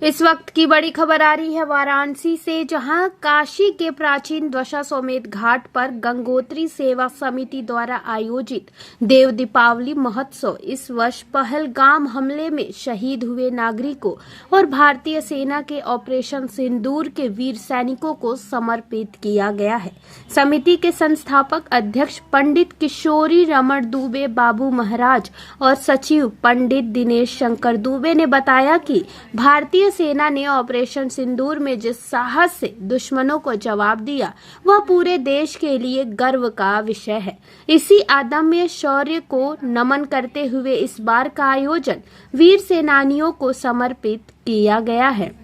इस वक्त की बड़ी खबर आ रही है वाराणसी से, जहां काशी के प्राचीन दशाश्वमेध घाट पर गंगोत्री सेवा समिति द्वारा आयोजित देव दीपावली महोत्सव इस वर्ष पहलगाम हमले में शहीद हुए नागरिकों और भारतीय सेना के ऑपरेशन सिंदूर के वीर सैनिकों को समर्पित किया गया है। समिति के संस्थापक अध्यक्ष पंडित किशोरी रमण दुबे बाबू महाराज और सचिव पंडित दिनेश शंकर दुबे ने बताया कि भारतीय सेना ने ऑपरेशन सिंदूर में जिस साहस से दुश्मनों को जवाब दिया वह पूरे देश के लिए गर्व का विषय है। इसी अदम्य शौर्य को नमन करते हुए इस बार का आयोजन वीर सेनानियों को समर्पित किया गया है।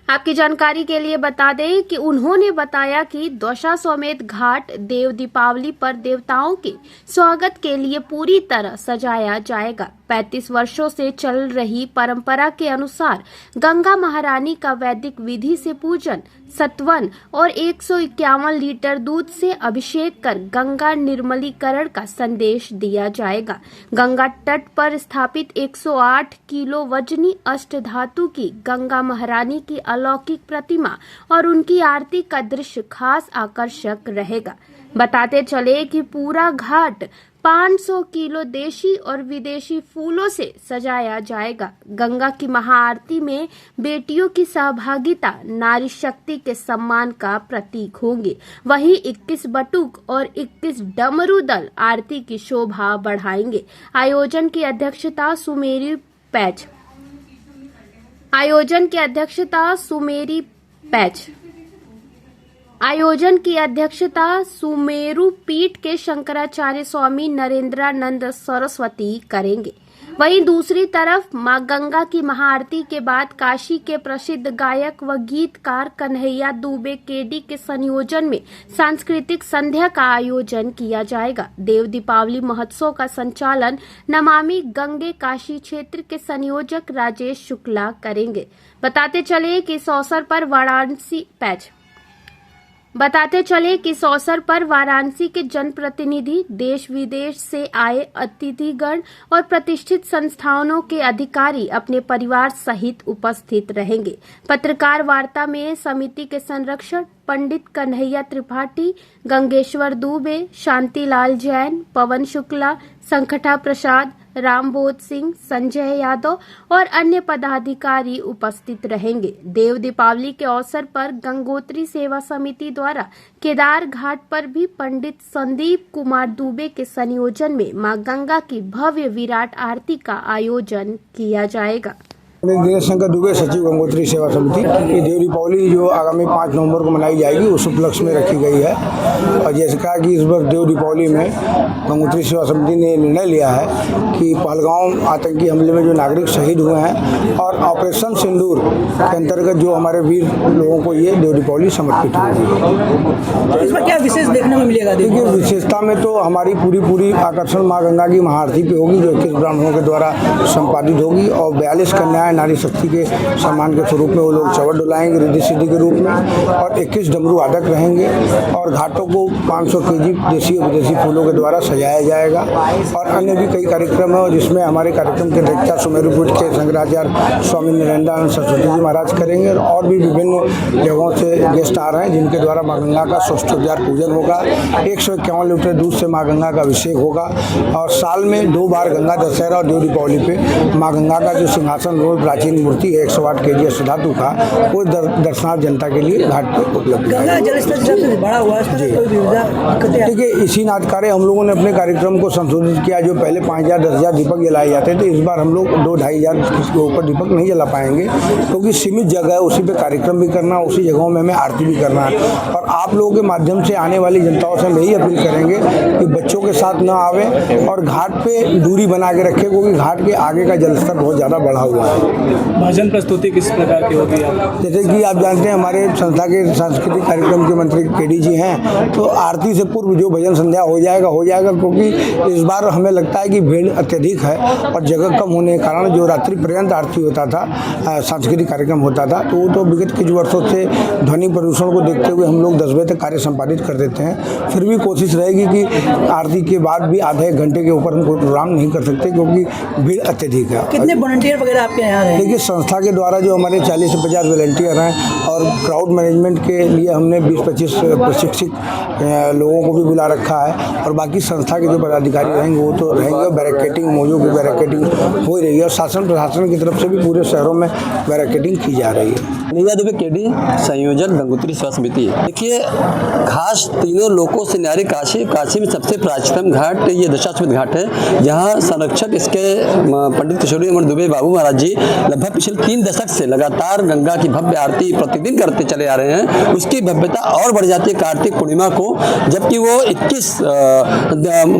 आपकी जानकारी के लिए बता दें कि उन्होंने बताया कि दशाश्वमेध घाट देव दीपावली पर देवताओं के स्वागत के लिए पूरी तरह सजाया जाएगा। 35 वर्षों से चल रही परंपरा के अनुसार गंगा महारानी का वैदिक विधि से पूजन, सतवन और 151 लीटर दूध से अभिषेक कर गंगा निर्मलीकरण का संदेश दिया जाएगा। गंगा तट पर स्थापित 108 किलो वजनी अष्टधातु की गंगा महारानी की अलौकिक प्रतिमा और उनकी आरती का दृश्य खास आकर्षक रहेगा। बताते चले कि पूरा घाट 500 किलो देशी और विदेशी फूलों से सजाया जाएगा। गंगा की महाआरती में बेटियों की सहभागिता नारी शक्ति के सम्मान का प्रतीक होंगे। वहीं 21 बटुक और 21 डमरू दल आरती की शोभा बढ़ाएंगे। आयोजन की अध्यक्षता सुमेरु पीठ के शंकराचार्य स्वामी नरेंद्रानंद सरस्वती करेंगे। वहीं दूसरी तरफ मां गंगा की महाआरती के बाद काशी के प्रसिद्ध गायक व गीतकार कन्हैया दुबे केडी के संयोजन में सांस्कृतिक संध्या का आयोजन किया जाएगा। देव दीपावली महोत्सव का संचालन नमामि गंगे काशी क्षेत्र के संयोजक राजेश शुक्ला करेंगे। बताते चले कि इस अवसर पर वाराणसी के जनप्रतिनिधि, देश विदेश से आए अतिथिगण और प्रतिष्ठित संस्थानों के अधिकारी अपने परिवार सहित उपस्थित रहेंगे। पत्रकार वार्ता में समिति के संरक्षक पंडित कन्हैया त्रिपाठी, गंगेश्वर दुबे, शांतिलाल जैन, पवन शुक्ला, संखटा प्रसाद, रामबोध सिंह, संजय यादव और अन्य पदाधिकारी उपस्थित रहेंगे। देव दीपावली के अवसर पर गंगोत्री सेवा समिति द्वारा केदार घाट पर भी पंडित संदीप कुमार दुबे के संयोजन में मां गंगा की भव्य विराट आरती का आयोजन किया जाएगा। दिनेश शंकर दुबे, सचिव गंगोत्री सेवा समिति। ये देव दीपावली जो आगामी 5 नवंबर को मनाई जाएगी उस उपलक्ष्य में रखी गई है। और जैसे कहा कि इस बार देव दीपावली में गंगोत्री सेवा समिति ने निर्णय लिया है कि पहलगाम आतंकी हमले में जो नागरिक शहीद हुए हैं और ऑपरेशन सिंदूर के अंतर्गत जो हमारे वीर लोगों को ये देव दीपावली समर्पित होगी। तो इसमें क्या विशेष देखने में मिलेगा? देखिए, विशेषता में तो हमारी पूरी आकर्षण माँ गंगा की महाआरती पे होगी, जो 21 ब्राह्मणों के द्वारा संपादित होगी और 42 कन्याएं नारी शक्ति के सम्मान के स्वरूप में वो लोग चवर डुलाएंगे रिद्धि सिद्धि के रूप में, और 21 डमरू वादक रहेंगे और घाटों को 500 केजी देशी और विदेशी फूलों के द्वारा सजाया जाएगा। और अन्य भी कई कार्यक्रम है जिसमें हमारे कार्यक्रम की अध्यक्षता सुमेरु पीठ के शंकराचार्य स्वामी नरेंद्रानंद सरस्वती जी महाराज करेंगे और भी विभिन्न जगहों से गेस्ट आ रहे हैं जिनके द्वारा माँ गंगा का षोडशोपचार पूजन होगा। 151 लीटर दूध से माँ गंगा का अभिषेक होगा और साल में 2 बार गंगा दशहरा और देव दीपावली पे माँ गंगा का जो सिंहासन रोल प्राचीन मूर्ति है 108 केजी अष्टधातु का, वो दर्शनार्थ जनता के लिए घाट पर उपलब्ध गंगा जलस्तर बढ़ा हुआ है। देखिए, इसी नाटकारे हम लोगों ने अपने कार्यक्रम को संशोधित किया। जो पहले 5000 10,000 दीपक जलाए जाते थे, इस बार हम लोग 2-2,500 के ऊपर दीपक नहीं जला पाएंगे क्योंकि सीमित जगह है, उसी पे कार्यक्रम भी करना, उसी जगहों में हमें आरती भी करना है। और आप लोगों के माध्यम से आने वाली जनताओं से हम यही अपील करेंगे कि बच्चों के साथ न आवे और घाट पे दूरी बना के रखें क्योंकि घाट के आगे का जलस्तर बहुत ज़्यादा बढ़ा हुआ है। भजन प्रस्तुति किस प्रकार की होगी? जैसे कि आप जानते हैं हमारे संस्था के सांस्कृतिक कार्यक्रम के मंत्री केडी जी हैं, तो आरती से पूर्व जो भजन संध्या हो जाएगा क्योंकि इस बार हमें लगता है कि भीड़ अत्यधिक है और जगह कम होने के कारण जो रात्रि पर्यंत आरती होता था, सांस्कृतिक कार्यक्रम होता था, तो वो तो विगत कुछ वर्षों से ध्वनि प्रदूषण को देखते हुए हम लोग 10 बजे तक कार्य संपादित कर देते हैं। फिर भी कोशिश रहेगी कि आरती के बाद भी आधे 1 घंटे के ऊपर हम कोई प्रोग्राम नहीं कर सकते क्योंकि भीड़ अत्यधिक है। कितने वॉलंटियर वगैरह आपके तैयार है? देखिए, संस्था के द्वारा जो हमारे 40 से 50 वॉलंटियर हैं और क्राउड मैनेजमेंट के लिए हमने 20-25 प्रशिक्षित लोगों को भी बुला रखा है, और बाकी संस्था के जो पदाधिकारी रहेंगे वो तो रहेंगे। बैरिकेडिंग, मोजों की बैरिकेडिंग हो रही है और शासन प्रशासन की तरफ से भी पूरे शहरों में बैरिकेडिंग की जा रही है। नीला दुबे केडी, संयोजक गंगोत्री सेवा समिति। देखिए, खास तीनों लोकों से न्यारी काशी में सबसे प्राचीनतम घाट ये दशाश्वमेध घाट है, जहाँ संरक्षक इसके पंडित किशोरी अमर दुबे बाबू महाराज जी लगभग पिछले 3 दशक से लगातार गंगा की भव्य आरती प्रतिदिन करते चले आ रहे हैं। उसकी भव्यता और बढ़ जाती है कार्तिक पूर्णिमा को, जबकि वो 21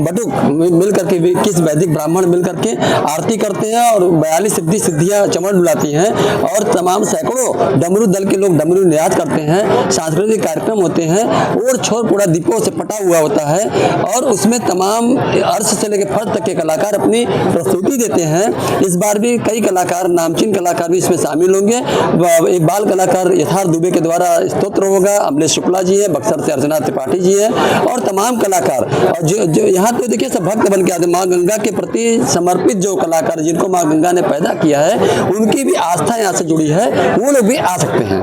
बटुक मिल करके 21 वैदिक ब्राह्मण मिल करके आरती करते हैं और 42 सिद्धियाँ चमड़ डुलाती हैं, और तमाम सैकड़ों डमरू दल के लोग डमरू नियाज करते हैं। सांस्कृतिक कार्यक्रम होते हैं और छोर पूरा दीपों से पटा हुआ होता है, और उसमें तमाम अर्श से लेकर फर्श तक के कलाकार अपनी प्रस्तुति देते हैं। इस बार भी कई कलाकार, नामचीन कलाकार भी इसमें शामिल होंगे। एक बाल कलाकार यथार्थ दुबे के द्वारा स्तोत्र होगा, अमलेश शुक्ला जी है, बक्सर से अर्चना त्रिपाठी जी है, और तमाम कलाकार। और जो यहाँ तो देखिए सब भक्त बन के आते हैं, माँ गंगा के प्रति समर्पित जो कलाकार जिनको माँ गंगा ने पैदा किया है, उनकी भी आस्था यहाँ से जुड़ी है, वो लोग भी आ सकते हैं।